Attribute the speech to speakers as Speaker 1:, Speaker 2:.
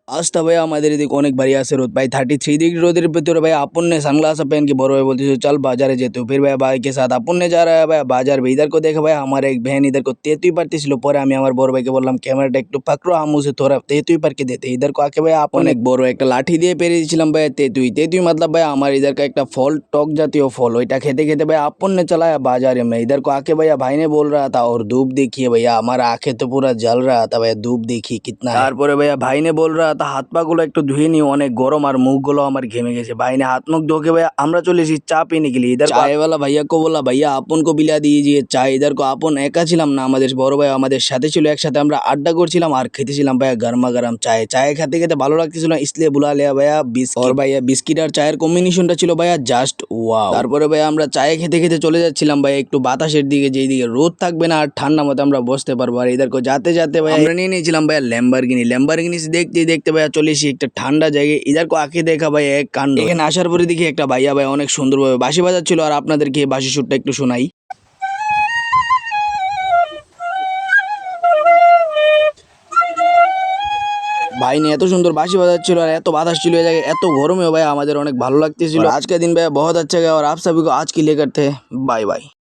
Speaker 1: আজটা ভাই আমাদের এদিকে অনেক ভারী আছে রোদ भाई 33 डिग्री रोद ভিতরে भाई अपन ने सनग्लास पहन के बड़ो भाई बोलते चल बाजार जेते फिर भाई भाई के साथ अपन ने जा रहा है भाई बाजार में इधर को देखा भाई हमारे एक बहन इधर को तेतुई पारतेছিল পরে আমি আমার বড় ভাইকে বললাম ক্যামেরাটা একটু পাকড়ো हम उसे थोड़ा तेतुई पार के देते इधर को आके भाई अपन एक বড় একটা লাঠি দিয়ে পেরে দিয়েছিলাম ভাই তেতুই তেতুই मतलब भाई हमारे इधर का একটা फल टॉक জাতীয় फल ওইটা খেতে খেতে भाई अपन ने चलाया बाजार में इधर को आके भैया भाई ने बोल रहा था और धूप देखिए भैया हमारा आंखें तो पूरा जल रहा था भैया धूप देखिए कितना তারপরে भैया भाई ने बोल रहा था हाथ पा गुलो একটু ধুয়ে নিও অনেক গরম আর মুখগুলো আমার ঘেমে গেছে भाई ने हाथ मुख धो के भैया আমরা চলে এসেছি চা पीने के लिए इधर चाय वाला भैया को बोला भैया अपन को पिला दीजिए चाय इधर को अपन একা ছিলাম না আমাদের বড় ভাই আমাদের সাথে ছিল একসাথে আমরা আড্ডা করছিলাম আর খেতেছিলাম ভাইয়া গরমা গরম চায় চায় খেতে খেতে ভালো লাগতেছিল इसलिए बुला लिया भैया बिस्किट और भैया बिस्किट আর চায়ের কম্বিনেশনটা ছিল ভাইয়া জাস্ট ওয়াও তারপরে ভাইয়া আমরা চায় খেতে খেতে চলে যাচ্ছিলাম ভাইয়া একটু বাতাসের দিকে যেই দিকে রোদ থাকবে না আর ঠান্ডা মতো আমরা বসতে পারবো আর इधर को जाते जाते ভাইয়া আমরা নিয়ে নিয়েছিলাম ভাইয়া ল্যাম্বরগিনি से দেখতে দেখতে ভাইয়া চলে এসেছি একটা ঠান্ডা জায়গায় इधर को आके দেখা ভাইয়া এক কাণ্ড এখানে আসার পরে দেখি একটা ভাইয়া ভাই অনেক সুন্দরভাবে বাঁশি বাজাচ্ছিল আর আপনাদেরকে বাঁশি সুরটা একটু শোনাই ভাই নিয়ে এত সুন্দর বাঁশি বাজাচ্ছিল আর এত বাতাস ছিল এই জায়গায় এত গরমেও ভাই আমাদের অনেক ভালো লাগতেছিল आज का दिन भैया बहुत अच्छा गया और आप सभी को आज के लिए करते हैं बाय बाय।